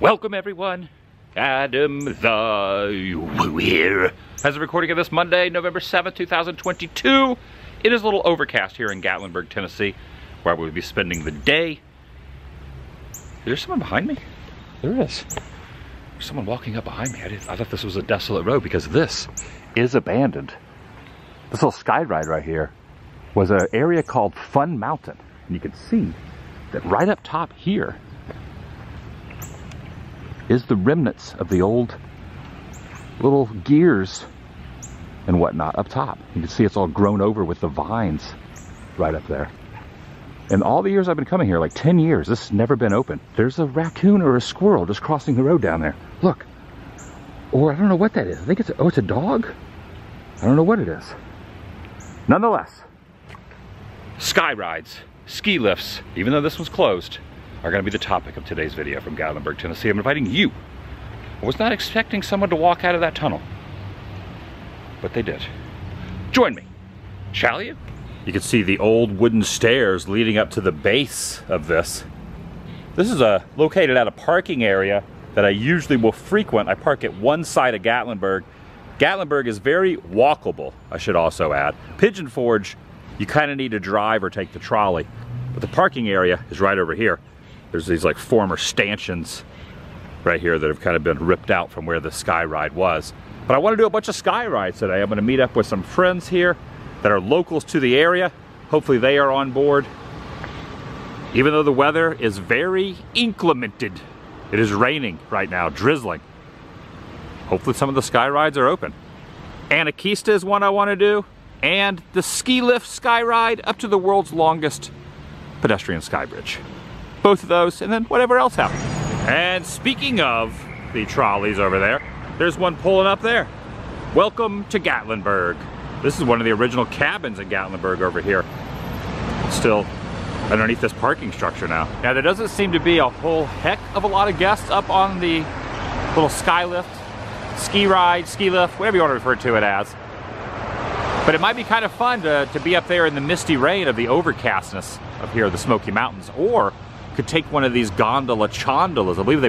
Welcome everyone, Adam the Woo here. As a recording of this Monday, November 7th, 2022, it is a little overcast here in Gatlinburg, Tennessee, where we'll be spending the day. Is there someone behind me? There is. There's someone walking up behind me. I thought this was a desolate road because this is abandoned. This little sky ride right here was an area called Fun Mountain. And you can see that right up top here is the remnants of the old little gears and whatnot up top. You can see it's all grown over with the vines right up there. And all the years I've been coming here, like 10 years, this has never been open. There's a raccoon or a squirrel just crossing the road down there. Look. Or I don't know what that is. I think it's it's a dog? I don't know what it is. Nonetheless, sky rides, ski lifts, even though this one's closed, are going to be the topic of today's video from Gatlinburg, Tennessee. I'm inviting you. I was not expecting someone to walk out of that tunnel, but they did. Join me, shall you? You can see the old wooden stairs leading up to the base of this. This is located at a parking area that I usually will frequent. I park at one side of Gatlinburg. Gatlinburg is very walkable, I should also add. Pigeon Forge, you kind of need to drive or take the trolley, but the parking area is right over here. There's these like former stanchions right here that have kind of been ripped out from where the sky ride was. But I want to do a bunch of sky rides today. I'm going to meet up with some friends here that are locals to the area. Hopefully they are on board. Even though the weather is very inclemented. It is raining right now, drizzling. Hopefully some of the sky rides are open. Anakeesta is one I want to do. And the ski lift sky ride up to the world's longest pedestrian SkyBridge. Both of those, and then whatever else happens. And speaking of the trolleys over there, there's one pulling up there. Welcome to Gatlinburg. This is one of the original cabins in Gatlinburg over here. Still underneath this parking structure now. Now there doesn't seem to be a whole heck of a lot of guests up on the little sky lift, ski ride, ski lift, whatever you want to refer to it as. But it might be kind of fun to be up there in the misty rain of the overcastness up here of the Smoky Mountains, or could take one of these gondola chondolas. I believe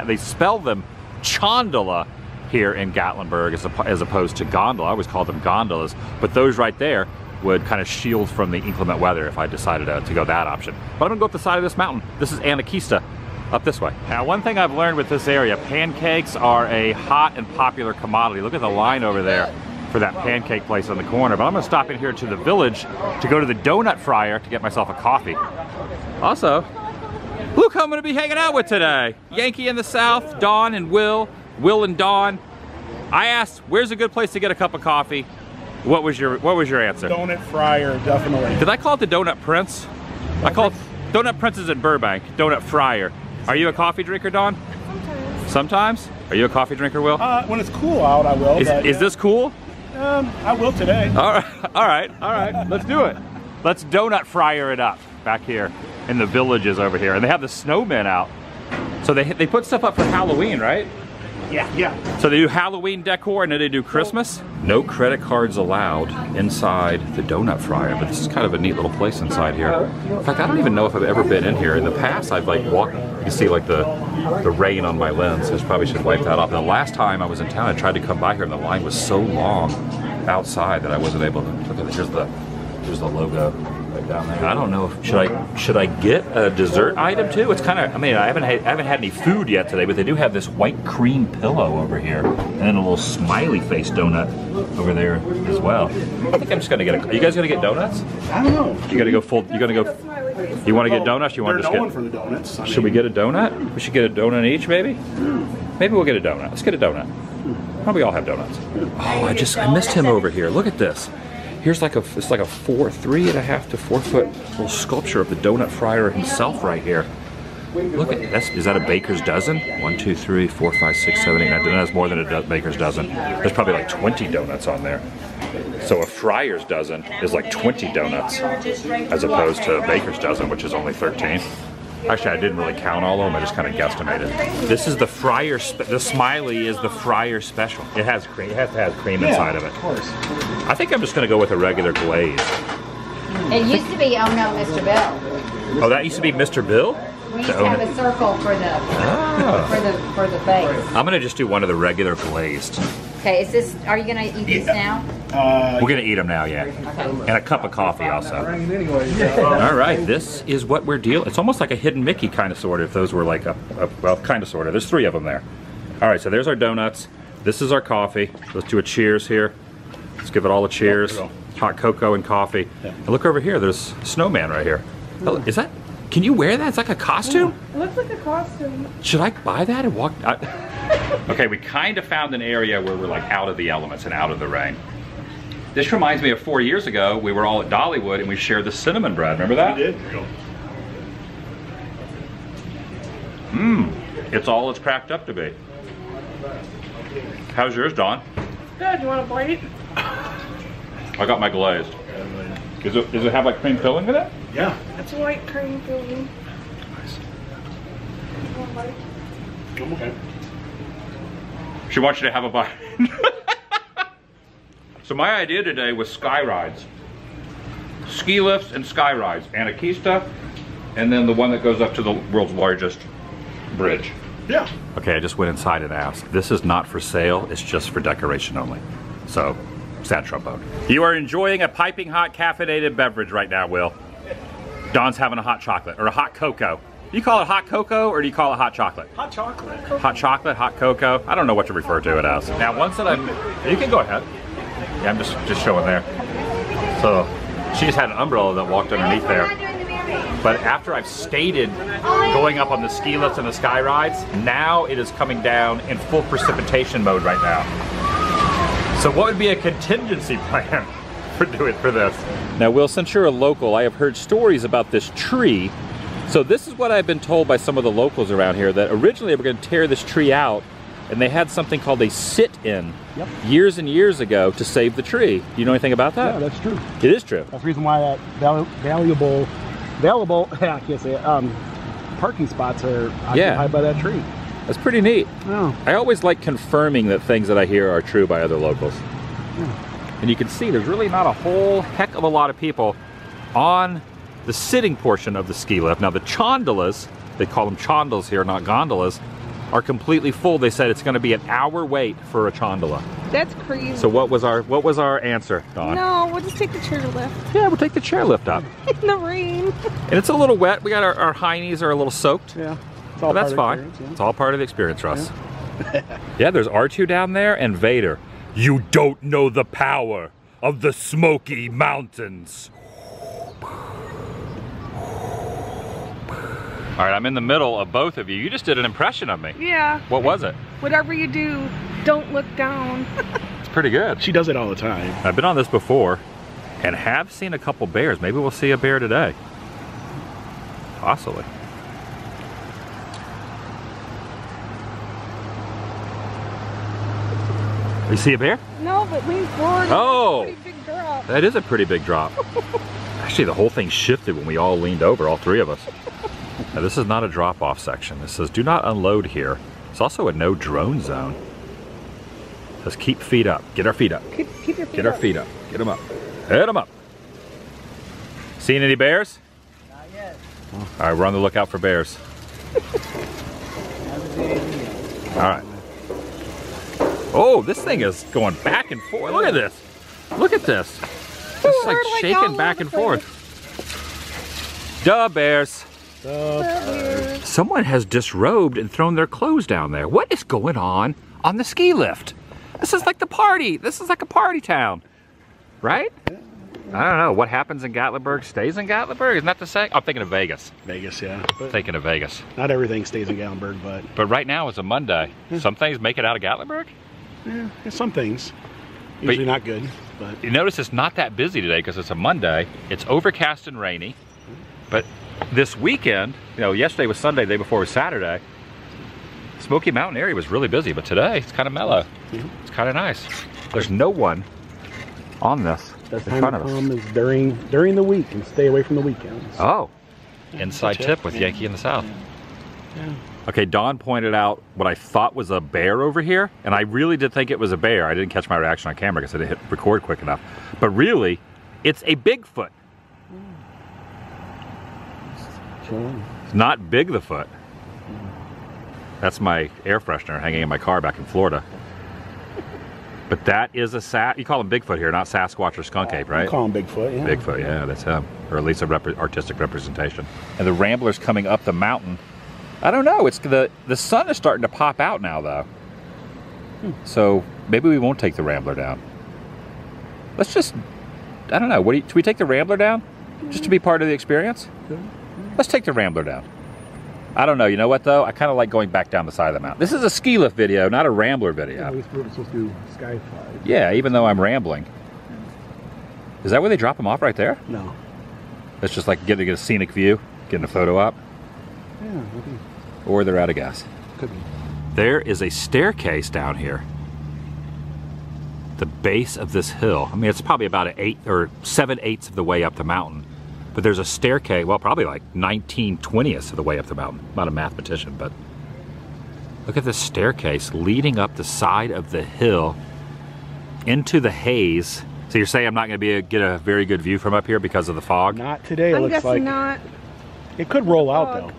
they spell them chondola here in Gatlinburg as opposed to gondola. I always call them gondolas, but those right there would kind of shield from the inclement weather if I decided to go that option. But I'm gonna go up the side of this mountain. This is Anakeesta, up this way. Now one thing I've learned with this area, pancakes are a hot and popular commodity. Look at the line over there for that pancake place on the corner. But I'm gonna stop in here to the village to go to the donut Friar to get myself a coffee. Also, look who I'm gonna be hanging out with today. Yankee in the South, Dawn and Will and Dawn. I asked, where's a good place to get a cup of coffee? What was your answer? Donut Friar, definitely. Did I call it the Donut Prince? I call it Donut Prince is in Burbank, Donut Friar. Are you a coffee drinker, Dawn? Sometimes. Sometimes? Are you a coffee drinker, Will? When it's cool out, I will. Is this cool? I will today. All right. Let's do it. Let's Donut Friar it up back here in the villages over here. And they have the snowmen out. So they put stuff up for Halloween, right? Yeah. So they do Halloween decor and then they do Christmas. No credit cards allowed inside the Donut Friar, but this is kind of a neat little place inside here. In fact, I don't even know if I've ever been in here. In the past, I've like walked, you can see like the rain on my lens, so I probably should wipe that off. And the last time I was in town, I tried to come by here and the line was so long outside that I wasn't able to, look at it, here's the logo right down there. I don't know, should I get a dessert item too? It's kind of, I mean, I haven't had any food yet today, but they do have this white cream pillow over here, and then a little smiley face donut over there as well. I think I'm just gonna get are you guys gonna get donuts? I don't know. You want to get donuts? You want to just get? For the donuts. Should we get a donut? We should get a donut each, maybe. Maybe we'll get a donut. Let's get a donut. Probably all have donuts. Oh, I missed him over here. Look at this. Here's like it's like a 3.5 to 4 foot little sculpture of the Donut Friar himself right here. Look at this. Is that a baker's dozen? 1, 2, 3, 4, 5, 6, 7, 8, 9. That's more than a baker's dozen. There's probably like 20 donuts on there. So a Friar's dozen is like 20 donuts, as opposed to a baker's dozen, which is only 13. Actually, I didn't really count all of them. I just kind of guesstimated. This is the Friar. The smiley is the Friar special. It has cream. It has to have cream inside of it. Of course. I think I'm just going to go with a regular glaze. It used to be Oh No, Mr. Bill. Oh, that used to be Mr. Bill? We used to have a circle for the base. I'm gonna just do one of the regular glazed. Okay, are you gonna eat this now? We're gonna eat them now, yeah. Okay. And a cup of coffee also. All right, this is what we're dealing. It's almost like a hidden Mickey kind of sort of. If those were like well, kind of sort of. There's 3 of them there. All right, so there's our donuts. This is our coffee. Let's do a cheers here. Let's give it all a cheers. Hot cocoa and coffee. Yeah. And look over here. There's a snowman right here. Oh, is that? Can you wear that? It's like a costume. Yeah, it looks like a costume. Should I buy that and walk? Okay, we kind of found an area where we're like out of the elements and out of the rain. This reminds me of 4 years ago, we were all at Dollywood and we shared the cinnamon bread. Remember that? We did. Mmm, it's all it's cracked up to be. How's yours, Dawn? Good, you want a bite? I got my glazed. Does it have like cream filling in it? Yeah. It's white cream filling. Nice. You want a bite? I'm okay. She wants you to have a bite. So my idea today was sky rides. Ski lifts and sky rides. Anakeesta, and then the one that goes up to the world's largest bridge. Yeah. Okay, I just went inside and asked. This is not for sale, it's just for decoration only. So, sad trombone. You are enjoying a piping hot caffeinated beverage right now, Will. Don's having a hot chocolate, or a hot cocoa. Do you call it hot cocoa, or do you call it hot chocolate? Hot chocolate. Hot chocolate, hot cocoa. I don't know what to refer to it as. Now, once that you can go ahead. Yeah, I'm just showing there. So, she just had an umbrella that walked underneath there. But after I've stated going up on the ski lifts and the sky rides, now it is coming down in full precipitation mode right now. So what would be a contingency plan for this? Now, Will, since you're a local, I have heard stories about this tree. So this is what I've been told by some of the locals around here, that originally they were going to tear this tree out, and they had something called a sit-in years and years ago to save the tree. Do you know anything about that? Yeah, that's true. It is true. That's the reason why that valuable, I can't say it, parking spots are occupied by that tree. That's pretty neat. Yeah. I always like confirming that things that I hear are true by other locals. Yeah. And you can see there's really not a whole heck of a lot of people on the sitting portion of the ski lift. Now the chondolas, they call them chondolas here, not gondolas, are completely full. They said it's going to be an hour wait for a chondola. That's crazy. So what was our answer, Dawn? No, we'll just take the chair lift. Yeah, we'll take the chair lift up. In the rain. And it's a little wet. We got our heinies are a little soaked. Yeah. But that's fine. Yeah. It's all part of the experience, Russ. Yeah, there's R2 down there and Vader. You don't know the power of the Smoky Mountains. All right, I'm in the middle of both of you. You just did an impression of me. Yeah. What was it? Whatever you do, don't look down. It's pretty good. She does it all the time. I've been on this before and have seen a couple bears. Maybe we'll see a bear today. Possibly. You see a bear? No, but lean forward. Oh! That's a pretty big drop. That is a pretty big drop. Actually, the whole thing shifted when we all leaned over, all 3 of us. Now, this is not a drop-off section. This says, do not unload here. It's also a no drone zone. It says, keep feet up. Get our feet up. Keep your feet Get our feet up. Get them up. Head them up. Seen any bears? Not yet. All right, we're on the lookout for bears. All right. Oh, this thing is going back and forth. Look at this. Look at this. It's like shaking back and forth. Duh, bears. Someone has disrobed and thrown their clothes down there. What is going on the ski lift? This is like the party. This is like a party town, right? I don't know. What happens in Gatlinburg stays in Gatlinburg. Isn't that the same? I'm thinking of Vegas. Vegas, yeah. I'm thinking of Vegas. Not everything stays in Gatlinburg, but... But right now it's a Monday. Some things make it out of Gatlinburg? Yeah, some things. Usually not good, but... You notice it's not that busy today because it's a Monday. It's overcast and rainy. But this weekend, you know, yesterday was Sunday, the day before was Saturday. Smoky Mountain area was really busy, but today it's kind of mellow. It's kind of nice. There's no one on this. Best time to come is during the week and stay away from the weekends. Oh, inside tip with Yankee in the South. Yeah. Okay, Dawn pointed out what I thought was a bear over here, and I really did think it was a bear. I didn't catch my reaction on camera because I didn't hit record quick enough. But really, it's a Bigfoot. It's not Bigfoot. That's my air freshener hanging in my car back in Florida. But that is a you call him Bigfoot here, not Sasquatch or skunk ape, right? I call him Bigfoot, yeah. Bigfoot, yeah, that's him. Or at least a artistic representation. And the Rambler's coming up the mountain. I don't know, it's the sun is starting to pop out now though. So maybe we won't take the Rambler down. Let's just, I don't know, should we take the Rambler down? Just to be part of the experience? Let's take the Rambler down. I don't know, you know what though? I kind of like going back down the side of the mountain. This is a ski lift video, not a Rambler video. We're supposed to do sky fly. Yeah, even though I'm rambling. Is that where they drop them off right there? No. It's just like getting a scenic view, getting a photo op? Yeah, maybe. Or they're out of gas. Could be. There is a staircase down here. The base of this hill. I mean, it's probably about 7/8 of the way up the mountain. But there's a staircase, well, probably like 19/20 of the way up the mountain. I'm not a mathematician, but look at this staircase leading up the side of the hill into the haze. So you're saying I'm not going to get a very good view from up here because of the fog? Not today, I'm looks guessing like. not. It could roll out though.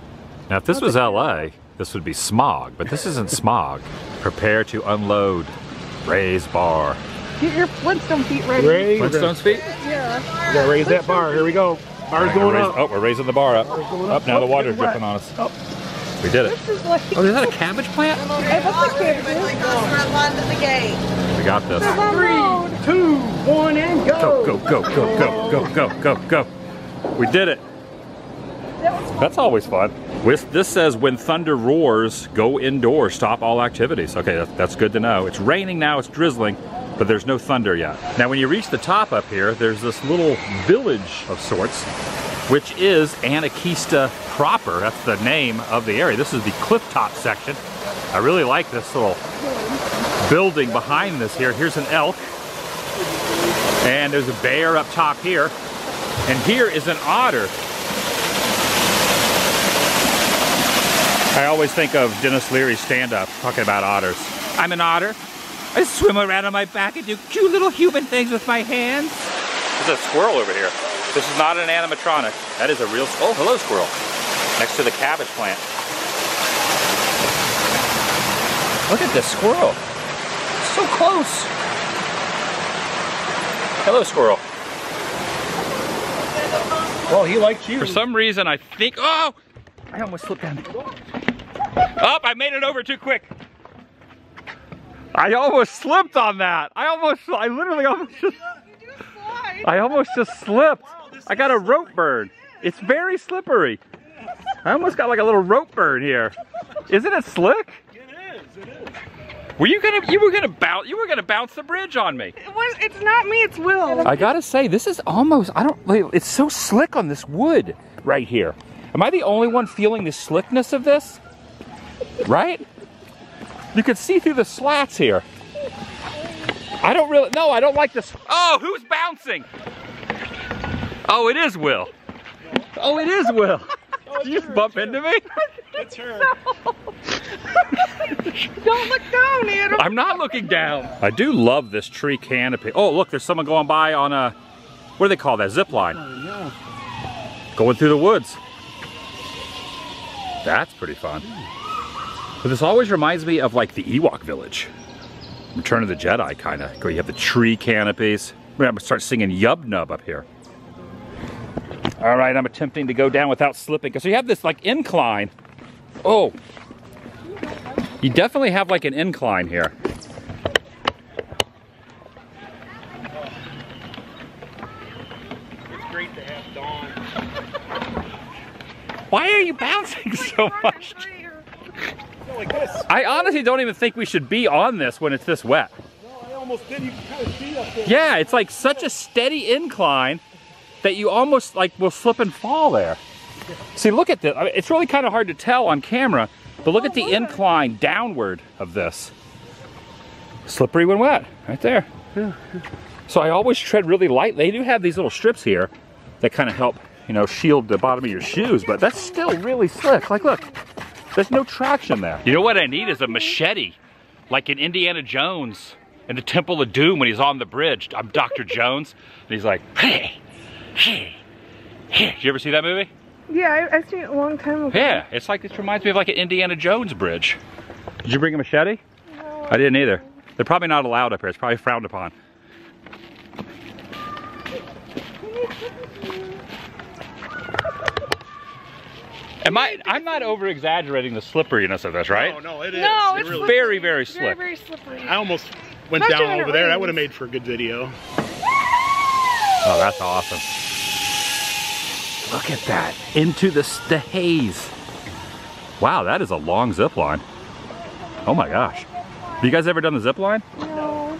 Now, if this was LA, this would be smog, but this isn't smog. Prepare to unload. Raise bar. Get your Flintstone feet ready. Flintstone's feet? Yeah. We gotta raise that bar. Here we go. Bar's going up. Oh, we're raising the bar up. Up now, the water's getting wet. dripping on us. Up. We did it. This is like, Oh, is that a cabbage plant? hey, what's the kid do? We got this. 3, 2, 1, and go. Go, go, go, go, go, go, go, go. We did it. That's always fun. This says, when thunder roars, go indoors, stop all activities. Okay, that's good to know. It's raining now, it's drizzling, but there's no thunder yet. Now, when you reach the top up here, there's this little village of sorts, which is Anakeesta proper. That's the name of the area. This is the cliff top section. I really like this little building behind this here. Here's an elk, and there's a bear up top here, and here is an otter. I always think of Dennis Leary's stand-up talking about otters. I'm an otter. I swim around on my back and do cute little human things with my hands. There's a squirrel over here. This is not an animatronic. That is a real, oh, hello squirrel. Next to the cabbage plant. Look at this squirrel. So close. Hello squirrel. Well, he likes you. For some reason I think, oh! I almost slipped down. Oh, I made it over too quick. I almost slipped on that. I literally almost just slipped. I got a rope burn. It's very slippery. I almost got like a little rope burn here. Isn't it slick? It is. You were gonna bounce the bridge on me. It's not me, it's Will. I gotta say, this is almost, it's so slick on this wood right here. Am I the only one feeling the slickness of this? Right? You can see through the slats here. I don't like this. Oh, who's bouncing? Oh, it is Will. Oh, it is Will. Did you just bump into me? It's her. Don't look down, Adam. I'm not looking down. I do love this tree canopy. Oh, look, there's someone going by on a, what do they call that, zip line? Oh, yeah. Going through the woods. That's pretty fun. But this always reminds me of like the Ewok village. Return of the Jedi, kind of. You have the tree canopies. I'm gonna start singing Yub Nub up here. All right, I'm attempting to go down without slipping. So you have this like incline. Oh, you definitely have like an incline here. It's great to have Dawn. Why are you bouncing so much? Like this. I honestly don't even think we should be on this when it's this wet. No, I almost did. You can kind of see up there. Yeah, it's like such a steady incline that you almost like will slip and fall there. See, look at this. I mean, it's really kind of hard to tell on camera, but look at the incline downward of this. Slippery when wet, right there. So I always tread really light. They do have these little strips here that kind of help, you know, shield the bottom of your shoes, but that's still really slick. Like, look, there's no traction there. You know what I need is a machete, like in Indiana Jones in the Temple of Doom when he's on the bridge. I'm Dr. Jones, and he's like, hey, hey, hey. Did you ever see that movie? Yeah, I've seen it a long time ago. Yeah, it's like, this reminds me of like an Indiana Jones bridge. Did you bring a machete? No, I didn't either. They're probably not allowed up here. It's probably frowned upon. I'm not over exaggerating the slipperiness of this, right? No, it is. No, it it's really very, very slick. very, very slippery. I almost went Especially down when it over there. That rains. would have made for a good video. Oh, that's awesome. Look at that. Into the haze. Wow, that is a long zip line. Oh my gosh. Have you guys ever done the zip line? No,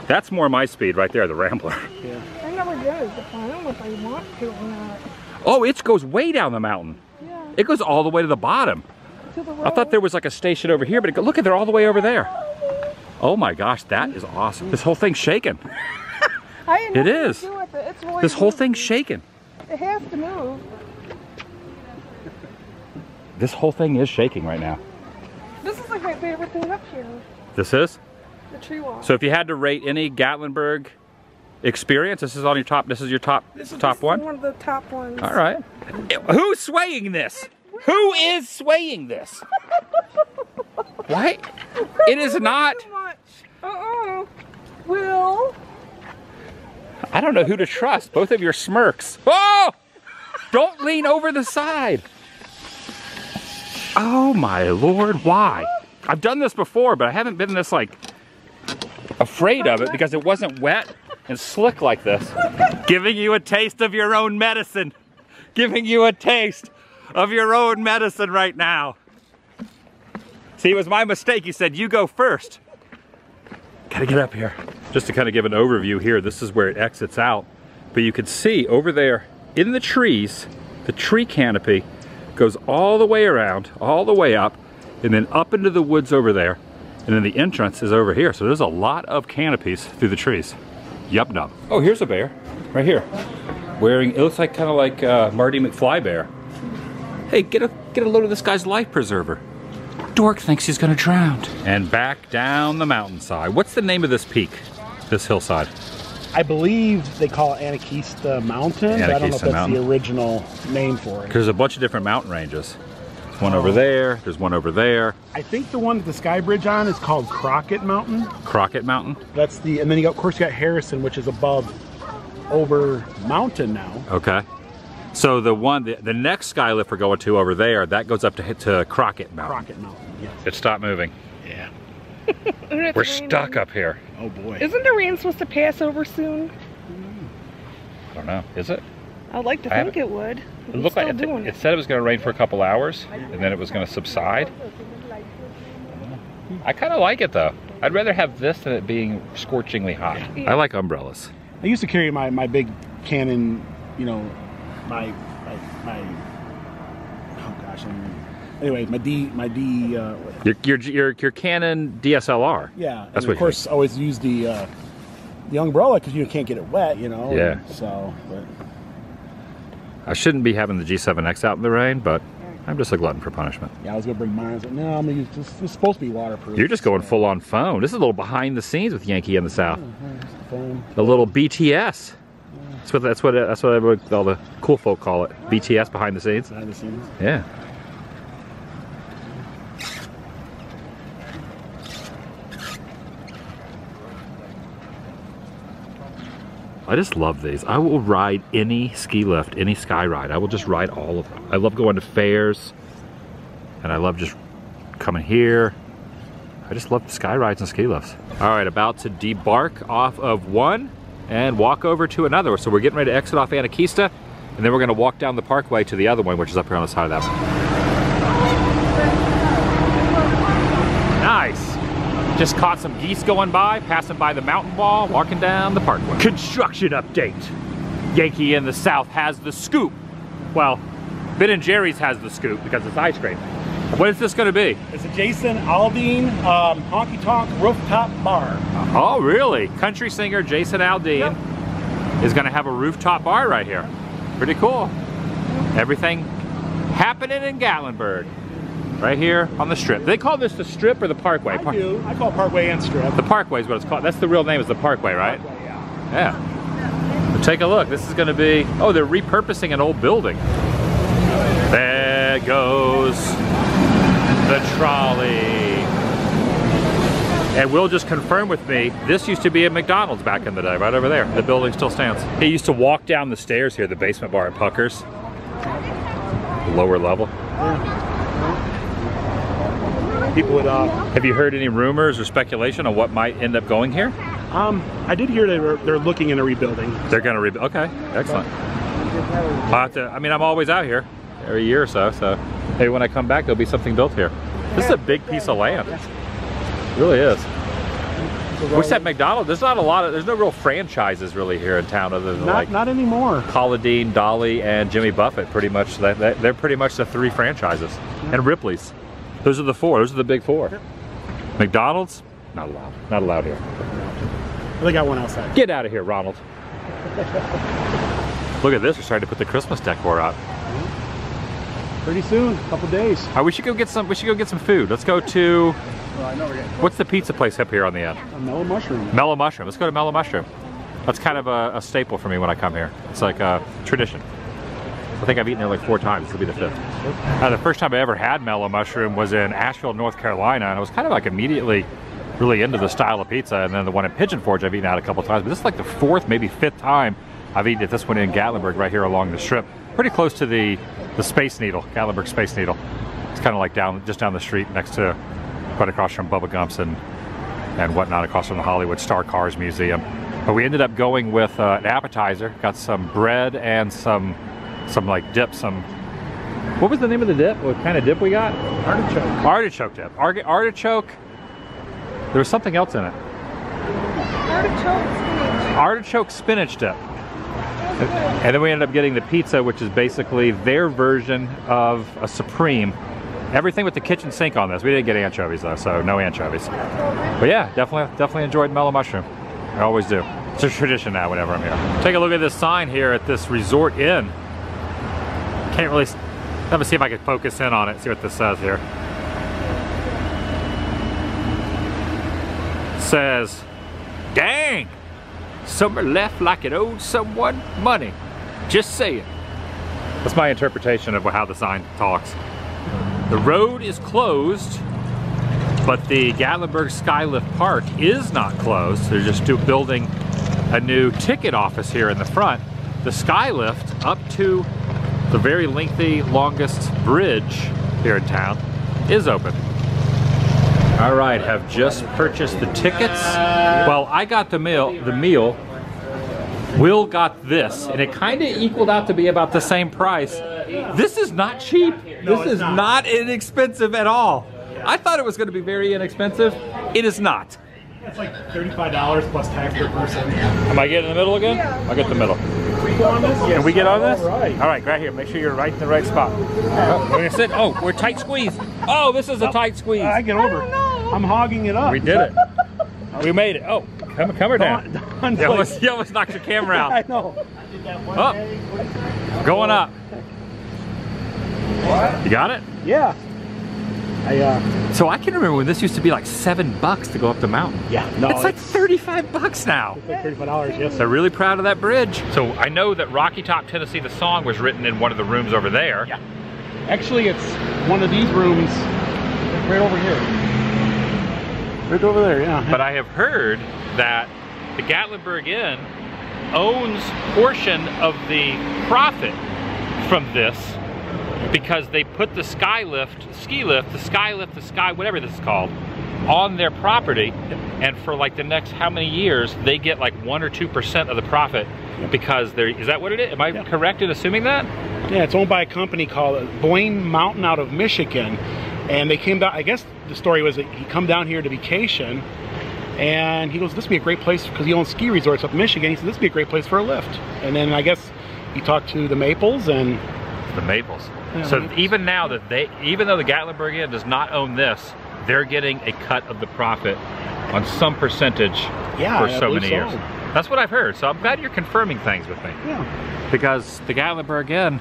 That's more my speed right there, the Rambler. I never did it before. I don't know if I want to or not. Oh, it goes way down the mountain. Yeah, It goes all the way to the bottom. to the road. I thought there was like a station over here, but look at, they're all the way over there. Oh my gosh, that is awesome. This whole thing's shaking. I had It nothing is. to do with it. It's really This whole moving. thing's shaking. It has to move. This whole thing is shaking right now. This is like my favorite thing up here. This is? The tree walk. So if you had to rate any Gatlinburg experience, this is on your top, this is your top one? One of the top ones. All right. Who's swaying this? Who is swaying this? What? It is not. Too much. Will. I don't know who to trust. Both of your smirks. Oh! Don't lean over the side. Oh my Lord, why? I've done this before, but I haven't been this like afraid of it because it wasn't wet and slick like this. Giving you a taste of your own medicine. Giving you a taste of your own medicine right now. See, it was my mistake. You said, you go first. Gotta get up here. Just to kind of give an overview here, this is where it exits out. But you can see over there in the trees, the tree canopy goes all the way around, all the way up, and then up into the woods over there. And then the entrance is over here. So there's a lot of canopies through the trees. Yup nub. Oh, here's a bear, right here. Wearing, it looks like kind of like Marty McFly bear. Hey, get a load of this guy's life preserver. Dork thinks he's gonna drown. And back down the mountainside. What's the name of this peak, this hillside? I believe they call it Anakeesta Mountain, but I don't know if Anakeesta that's Mountain. the original name for it. There's a bunch of different mountain ranges. There's one over there, there's one over there. I think the one with the SkyBridge on is called Crockett Mountain. Crockett Mountain. That's the, and then you got, of course, you got Harrison, which is above, over mountain now. Okay. So the one, the next sky lift we're going to over there, that goes up to Crockett Mountain. Crockett Mountain, yes. It stopped moving. Yeah. We're stuck up here. Oh boy. Isn't the rain supposed to pass over soon? I don't know, is it? I'd like to I think it would. It looked like it said it was going to rain for a couple hours, and then it was going to subside. I kind of like it though. I'd rather have this than it being scorchingly hot. Yeah. I like umbrellas. I used to carry my big Canon, you know, my oh gosh, anyway, my D Your Canon DSLR. yeah, That's and what of course always use the umbrella because you can't get it wet, you know. Yeah. So, but I shouldn't be having the G7X out in the rain, but I'm just a glutton for punishment. yeah, I was gonna bring mine. I was like, no, I'm gonna use this. It's supposed to be waterproof. You're just going full on phone. This is a little behind the scenes with Yankee in the South. Phone. A little BTS. That's what all the cool folk call it. BTS, behind the scenes. Behind the scenes. Yeah. I just love these. I will ride any ski lift, any sky ride. I will just ride all of them. I love going to fairs, and I love just coming here. I just love sky rides and ski lifts. All right, about to debark off of one and walk over to another. So we're getting ready to exit off Anakeesta, and then we're gonna walk down the parkway to the other one, which is up here on the side of that one. Nice. Just caught some geese going by, passing by the mountain wall, walking down the parkway. Construction update. Yankee in the South has the scoop. Well, Ben & Jerry's has the scoop because it's ice cream. What is this gonna be? It's a Jason Aldean honky tonk rooftop bar. Oh, really? Country singer Jason Aldean is gonna have a rooftop bar right here. Pretty cool. Everything happening in Gatlinburg. Right here on the strip. They call this the strip or the parkway? I do. I call it Parkway and Strip. The parkway is what it's called. That's the real name, is the parkway, right? Parkway, yeah. Yeah. The Take a look. This is going to be, oh, they're repurposing an old building. There goes the trolley. And Will just confirmed with me, this used to be a McDonald's back in the day, right over there. The building still stands. He used to walk down the stairs here, the basement bar at Pucker's. Lower level. People would, have you heard any rumors or speculation on what might end up going here? I did hear they're looking into rebuilding. They're gonna rebuild, okay, excellent. I'll have to, I mean, I'm always out here every year or so, so maybe when I come back there'll be something built here. This is a big piece of land. It really is. Wish that McDonald's, there's not a lot of, there's no real franchises really here in town other than not anymore. Colladine, Dolly, and Jimmy Buffett, pretty much. They're pretty much the 3 franchises. And Ripley's. Those are the 4, those are the big 4. McDonald's, not allowed. Not allowed here. They got one outside. Get out of here, Ronald. Look at this, we're starting to put the Christmas decor out. Pretty soon, a couple days. We should go get some food. Let's go to, what's the pizza place up here on the end? Mellow Mushroom. Mellow Mushroom. Let's go to Mellow Mushroom. That's kind of a staple for me when I come here. It's like a tradition. I think I've eaten there like 4 times. This will be the 5th. The first time I ever had Mellow Mushroom was in Asheville, North Carolina, and I was kind of like immediately really into the style of pizza. And then the one in Pigeon Forge I've eaten out a couple times, but this is like the 4th, maybe 5th time I've eaten at this one in Gatlinburg, right here along the strip. Pretty close to the Space Needle, Gatlinburg Space Needle. It's kind of like just down the street next to, right across from Bubba Gump's and whatnot, across from the Hollywood Star Cars Museum. But we ended up going with an appetizer, got some bread and some like dip, what was the name of the dip? What kind of dip we got? Artichoke. Artichoke dip. Artichoke. There was something else in it. Artichoke spinach dip. And then we ended up getting the pizza, which is basically their version of a Supreme. Everything with the kitchen sink on this. We didn't get anchovies though, so no anchovies. But yeah, definitely enjoyed Mellow Mushroom. I always do. It's a tradition now whenever I'm here. Take a look at this sign here at this Resort Inn. Can't really, let me see if I can focus in on it, see what this says here. It says, dang, summer left like it owed someone money. Just saying. That's my interpretation of how the sign talks. The road is closed, but the Gatlinburg Skylift Park is not closed. They're just building a new ticket office here in the front. The Skylift up to the very lengthy, longest bridge here in town is open. All right, have just purchased the tickets. Well, I got the meal. Will got this, and it kind of equaled out to be about the same price. This is not cheap. This is not inexpensive at all. I thought it was going to be very inexpensive. It is not. It's like $35 plus tax per person. Am I getting in the middle again? Yeah. I'll get the middle. Can we get on this? Can we get on this? All right. All right, right here. Make sure you're right in the right spot. Oh, we're gonna sit. Oh, we're tight squeeze. Oh, this is a tight squeeze. I get over. I'm hogging it up. We did it. We made it. Oh, come her down. You almost knocked your camera out. I know. Up. Going up. You got it? Yeah. So I can remember when this used to be like $7 to go up the mountain. Yeah. No. It's like $35 now. It's like $35. Yes. They're really proud of that bridge. So I know that Rocky Top, Tennessee, the song was written in one of the rooms over there. Yeah. Actually, it's one of these rooms right over here. Right over there, yeah. But I have heard that the Gatlinburg Inn owns portion of the profit from this because they put the whatever this is called, on their property, and for like the next how many years they get like 1 or 2% of the profit because is that what it is? Am I correct in assuming that? Yeah, it's owned by a company called Blaine Mountain out of Michigan, and they came down. I guess the story was that he come down here to vacation, and he goes, "This would be a great place," because he owns ski resorts up in Michigan. He said, "This would be a great place for a lift." And then I guess he talked to the Maples and the Maples. Yeah, so even now that even though the Gatlinburg Inn does not own this, they're getting a cut of the profit on some percentage for so many years. That's what I've heard. So I'm glad you're confirming things with me. Yeah. Because the Gatlinburg Inn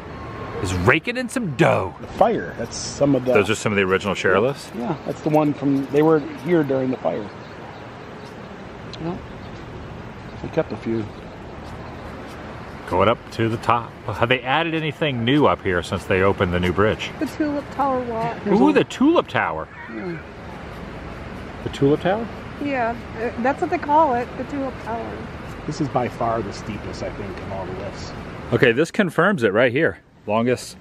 is raking in some dough. The fire. That's some of the. Those are some of the original chairlifts. Yeah, that's the one from. They were here during the fire. Well, we kept a few. Going up to the top. Have they added anything new up here since they opened the new bridge? The Tulip Tower walk. Ooh, the Tulip Tower. The Tulip Tower? Yeah, that's what they call it, the Tulip Tower. This is by far the steepest, I think, of all the lifts. Okay, this confirms it right here. Longest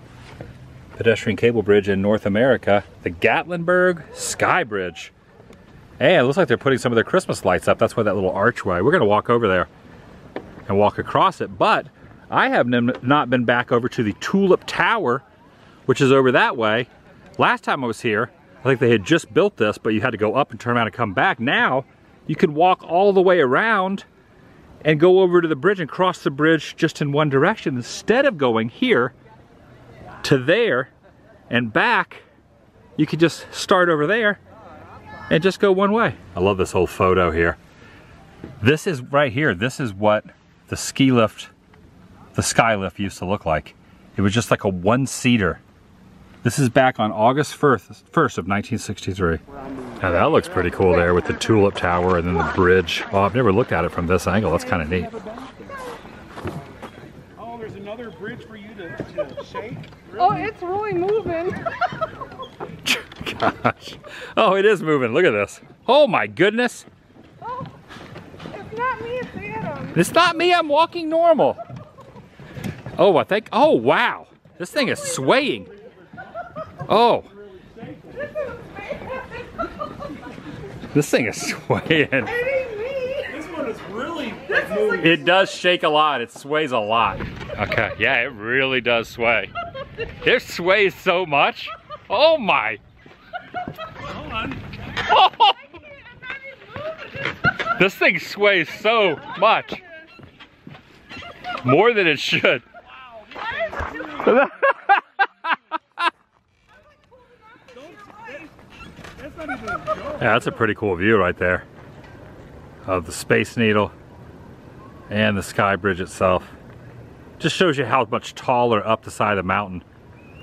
pedestrian cable bridge in North America, the Gatlinburg SkyBridge. Hey, it looks like they're putting some of their Christmas lights up. That's why that little archway. We're gonna walk over there and walk across it, but I have not been back over to the Tulip Tower, which is over that way. Last time I was here, I think they had just built this, but you had to go up and turn around and come back. Now, you can walk all the way around and go over to the bridge and cross the bridge just in one direction instead of going here to there and back. You could just start over there and just go one way. I love this whole photo here. This is right here. This is what the ski lift, the sky lift used to look like. It was just like a one-seater. This is back on August 1st of 1963. Now that looks pretty cool there with the Tulip Tower and then the bridge. Oh, I've never looked at it from this angle. That's kind of neat. Oh, there's another bridge for you to shake? Really? Oh, it's really moving. Gosh. Oh, it is moving. Look at this. Oh my goodness. Oh, it's not me, it's Adam. It's not me. I'm walking normal. Oh, I think. Oh, wow. This thing is swaying. Oh. This thing is swaying. This one is really moving. It does shake a lot. It sways a lot. Okay, yeah, it really does sway. It sways so much. Oh my. Hold on. Oh. This thing sways so much. More than it should. Wow. Yeah, that's a pretty cool view right there of the Space Needle and the SkyBridge itself. Just shows you how much taller up the side of the mountain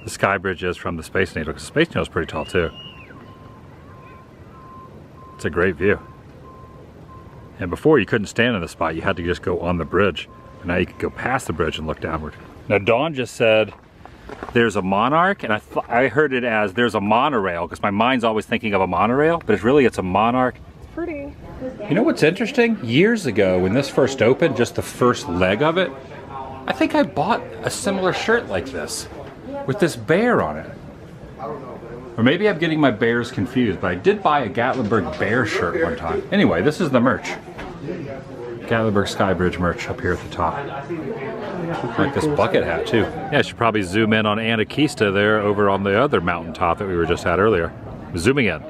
the SkyBridge is from the Space Needle, because the Space Needle is pretty tall too. It's a great view. And before you couldn't stand in the spot, you had to just go on the bridge. But now you can go past the bridge and look downward. Now Dawn just said there's a monarch, and I heard it as there's a monorail, because my mind's always thinking of a monorail, but it's a monarch. It's pretty. You know what's interesting? Years ago, when this first opened, just the first leg of it, I think I bought a similar shirt like this, with this bear on it. Or maybe I'm getting my bears confused, but I did buy a Gatlinburg bear shirt one time. Anyway, this is the merch. Gatlinburg SkyBridge merch up here at the top. I like this bucket hat too. Yeah, I should probably zoom in on Anakeesta there over on the other mountaintop that we were just at earlier. Zooming in.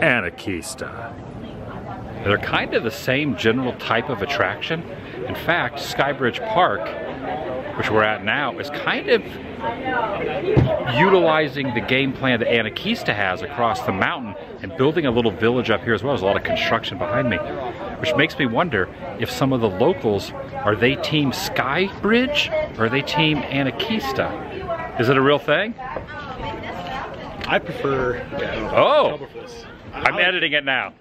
Anakeesta. They're kind of the same general type of attraction. In fact, SkyBridge Park, which we're at now, is kind of utilizing the game plan that Anakeesta has across the mountain and building a little village up here as well. There's a lot of construction behind me, which makes me wonder if some of the locals, are they team SkyBridge or are they team Anakeesta? Is it a real thing? I prefer. Oh, I'm editing it now.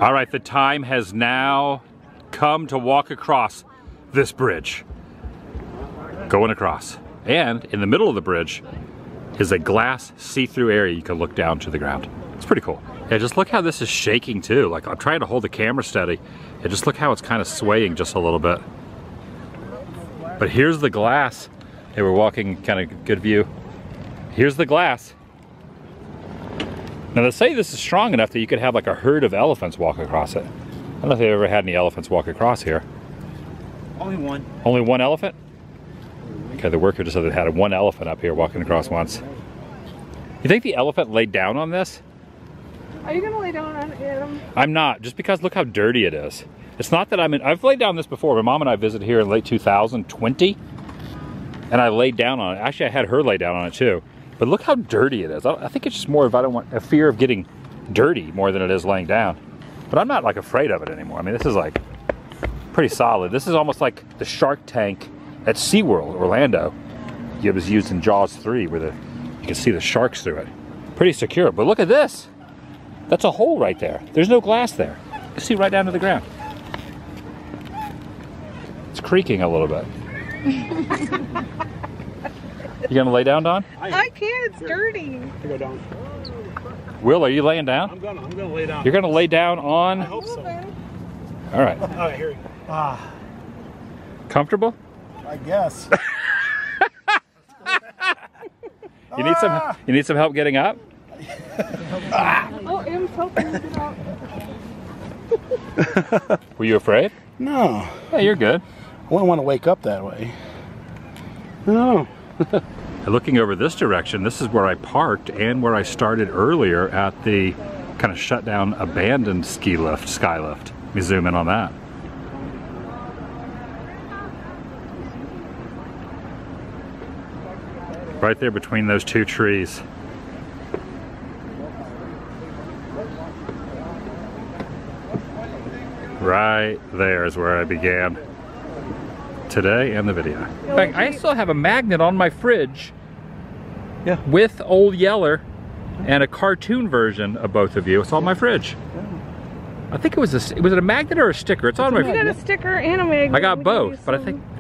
All right, the time has now come to walk across this bridge. Going across. And in the middle of the bridge is a glass see-through area you can look down to the ground. It's pretty cool. Yeah, just look how this is shaking too. Like, I'm trying to hold the camera steady. And just look how it's kind of swaying just a little bit. But here's the glass. Hey, we're walking kind of good view. Here's the glass. Now they say this is strong enough that you could have like a herd of elephants walk across it. I don't know if they've ever had any elephants walk across here. Only one. Only one elephant? Okay, the worker just said they had one elephant up here walking across once. You think the elephant laid down on this? Are you gonna lay down on it, Adam? I'm not, just because look how dirty it is. It's not that I've laid down this before. My mom and I visited here in late 2020, and I laid down on it. Actually, I had her lay down on it too. But look how dirty it is. I think it's just more of, I don't want a fear of getting dirty more than it is laying down. But I'm not like afraid of it anymore. I mean, this is like pretty solid. This is almost like the shark tank at SeaWorld, Orlando. It was used in Jaws 3, where the You can see the sharks through it. Pretty secure, but look at this. That's a hole right there. There's no glass there. You see right down to the ground. It's creaking a little bit. You gonna lay down, Don? I can't, it's dirty. To go down. Will, are you laying down? I'm gonna lay down. You're gonna lay down on? I hope so. All right. All right, here we go. Comfortable? I guess. You need some help getting up? Oh, M's helping me get out. Were you afraid? No. Yeah, you're good. I wouldn't want to wake up that way. No. Looking over this direction, this is where I parked and where I started earlier at the kind of shut down, abandoned ski lift, sky lift. Let me zoom in on that. Right there between those two trees. Right there is where I began today and the video. In fact, I still have a magnet on my fridge with Old Yeller and a cartoon version of both of you. It's on my fridge. I think it was it a magnet or a sticker? It's on my fridge. You got a sticker and a magnet. I got both, but I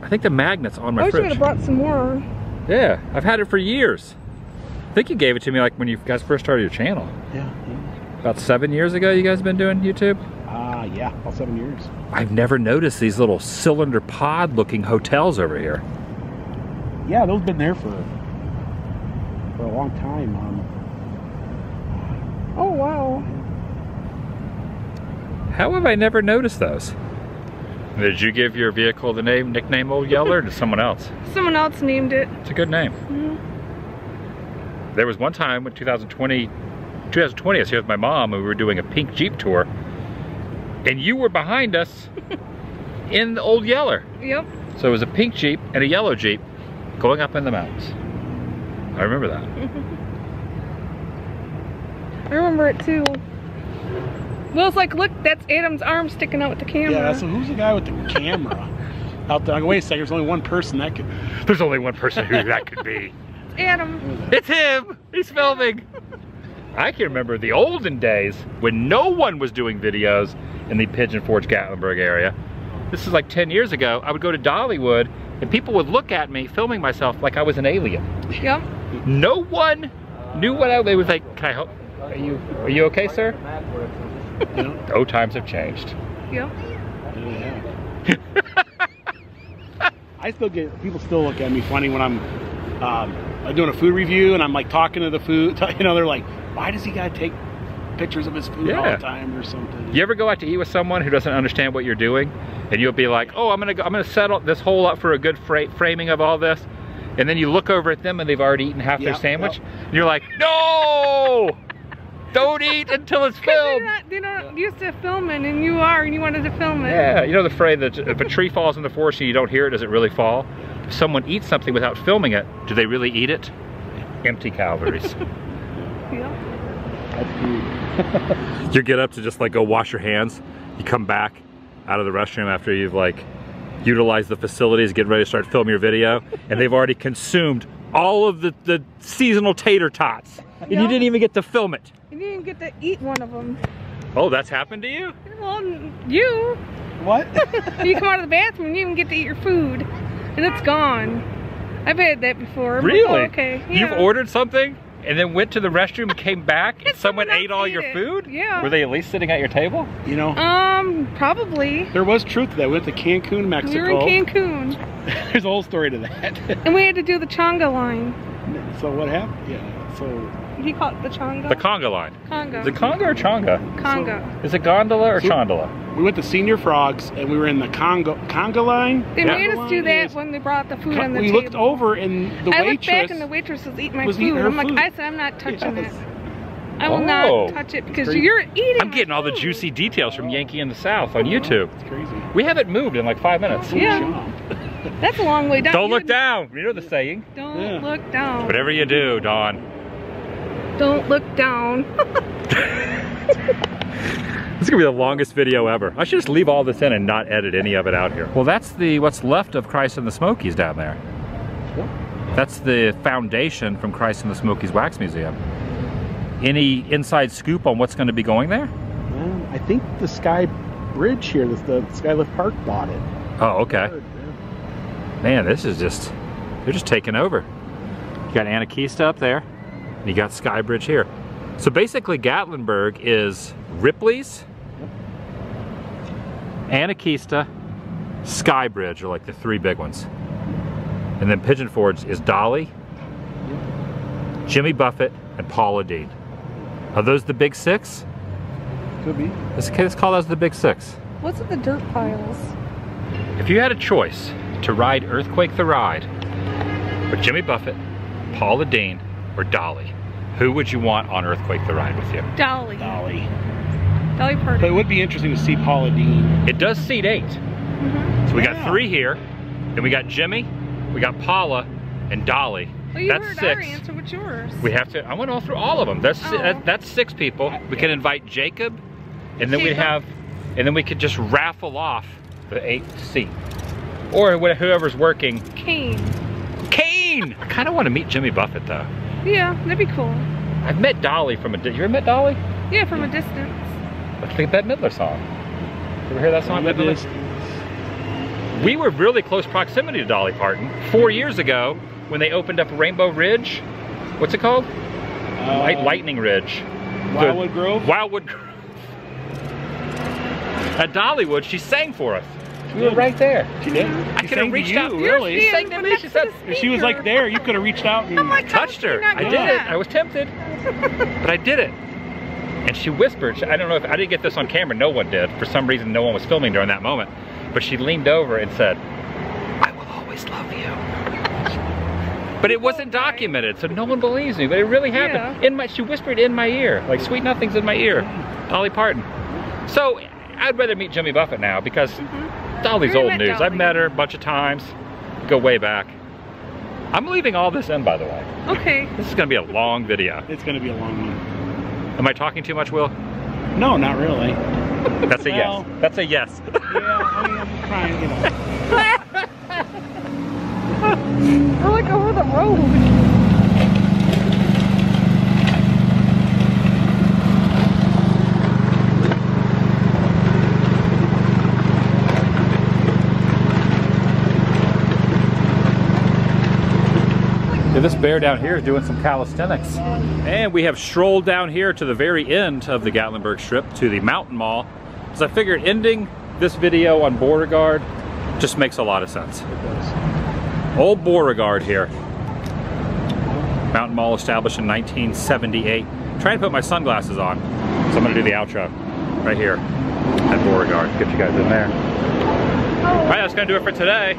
think the magnet's on my I wish you fridge. would have brought some more. Yeah, I've had it for years. I think you gave it to me like when you guys first started your channel. Yeah. About 7 years ago you guys been doing YouTube? Yeah, about 7 years. I've never noticed these little cylinder pod looking hotels over here. Yeah, those been there for a long time. Oh, wow. How have I never noticed those? Did you give your vehicle the nickname Old Yeller, or to someone else? Someone else named it. It's a good name. There was one time in 2020, I was here with my mom and we were doing a pink Jeep tour. And you were behind us in the Old Yeller. Yep. So it was a pink Jeep and a yellow Jeep going up in the mountains. I remember that. I remember it too. Well, it's like, look, that's Adam's arm sticking out with the camera. Yeah, so who's the guy with the camera out there? Wait a second, there's only one person that could. There's only one person who that could be. Adam. It's him! He's filming! I can remember the olden days when no one was doing videos in the Pigeon Forge Gatlinburg area. This is like 10 years ago. I would go to Dollywood and people would look at me filming myself like I was an alien. Yep. No one knew what they was like, can I help? Are you okay, sir? Oh, times have changed. Yep. I still get, people still look at me funny when I'm doing a food review and I'm like talking to the food, you know, they're like, why does he gotta take pictures of his food all the time or something? You ever go out to eat with someone who doesn't understand what you're doing? And you'll be like, oh, I'm gonna settle this whole up for a good framing of all this. And then you look over at them and they've already eaten half their sandwich. And you're like, no! Don't eat until it's filmed. They're not used to filming, and you are, and you wanted to film it. Yeah, you know the phrase that if a tree falls in the forest and you don't hear it, does it really fall? If someone eats something without filming it, do they really eat it? Empty calories. That's You get up to just like go wash your hands. You come back out of the restroom after you've like utilized the facilities, getting ready to start filming your video, and they've already consumed all of the seasonal tater tots. And you didn't even get to film it. You didn't even get to eat one of them. Oh, that's happened to you? Well, you. What? You come out of the bathroom and you even get to eat your food. And it's gone. I've had that before. Really? Like, oh, okay. Yeah. You've ordered something and then went to the restroom and came back and someone ate all your food? Yeah. Were they at least sitting at your table? You know? Probably. There was truth to that. We went to Cancun, Mexico. We were in Cancun. There's a whole story to that. And we had to do the Chonga line. So what happened? Yeah, so... He called it the Chonga? The conga line. Conga. Is it conga or chonga? Conga. Is it gondola or chondola? We went to Senior Frogs and we were in the conga line. They made us do that when they brought the food on the we table. looked over and the waitress... I looked back and the waitress was eating my food. I'm like, I said, I'm not touching it. I will not touch it because you're eating I'm getting all the juicy details from Yankee in the South on YouTube. It's crazy. We haven't moved in like 5 minutes. Yeah. That's a long way down. Don't look down. You know the saying. Don't look down. Whatever you do, Dawn. Don't look down. This is gonna be the longest video ever. I should just leave all this in and not edit any of it out here. Well, that's what's left of Christ in the Smokies down there. That's the foundation from Christ in the Smokies Wax Museum. Any inside scoop on what's going to be going there? I think the SkyBridge here, the Skylift Park bought it. Oh, okay. Man, this is just, they're just taking over. You got Anakeesta up there, and you got SkyBridge here. So basically Gatlinburg is Ripley's, Anakeesta, SkyBridge are like the three big ones. And then Pigeon Forge is Dolly, Jimmy Buffett, and Paula Dean. Are those the big six? Could be. Let's call those the big six. What's with the dirt piles? If you had a choice to ride Earthquake the Ride with Jimmy Buffett, Paula Dean, or Dolly, who would you want on Earthquake the Ride with you? Dolly. Dolly. Dolly Parton. But it would be interesting to see Paula Dean. It does seat 8. So we got 3 here, then we got Jimmy, we got Paula, and Dolly. Well, you that's heard 6. our answer. What's yours? We have to, I went all through all of them. That's 6 people. We can invite Jacob, and then we'd have, and then we could just raffle off the 8th seat. Or whoever's working. Kane. Kane! I kind of want to meet Jimmy Buffett though. Yeah, that'd be cool. I've met Dolly from a distance. You ever met Dolly? Yeah, from a distance. Let's think of Bette Midler song. You ever hear that song, Bette Midler? We were really close proximity to Dolly Parton 4 years ago when they opened up Rainbow Ridge. What's it called? Lightning Ridge. Wildwood Grove? Wildwood Grove. At Dollywood, she sang for us. We were right there. She did? I could have reached out. Really? She sang to me. She said, If she was like there, you could have reached out and touched her. I did it. I was tempted, but I did it. And she whispered, I don't know if, I didn't get this on camera, no one did. For some reason, no one was filming during that moment. But she leaned over and said, I will always love you. But it wasn't documented, so no one believes me, but it really happened. Yeah. She whispered in my ear, like Sweet Nothing's in my ear, Dolly Parton. So I'd rather meet Jimmy Buffett now because Dolly's old news. Dolly. I've met her a bunch of times, go way back. I'm leaving all this in, by the way. Okay. This is gonna be a long video. It's gonna be a long one. Am I talking too much, Will? No, not really. That's a yes. That's a yes. Yeah, I mean, I'm trying, you know. We're like over the road. Yeah, this bear down here is doing some calisthenics. And we have strolled down here to the very end of the Gatlinburg Strip to the Mountain Mall. Because I figured ending this video on Beauregard just makes a lot of sense. Old Beauregard here. Mountain Mall established in 1978. I'm trying to put my sunglasses on, so I'm gonna do the outro right here at Beauregard. Get you guys in there. All right, that's gonna do it for today.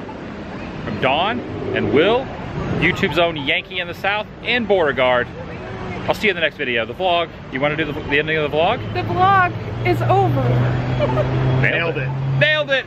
From Dawn and Will, YouTube's own Yankee in the South, and Beauregard. I'll see you in the next video. The vlog. You want to do the ending of the vlog? The vlog is over. Nailed it. Nailed it.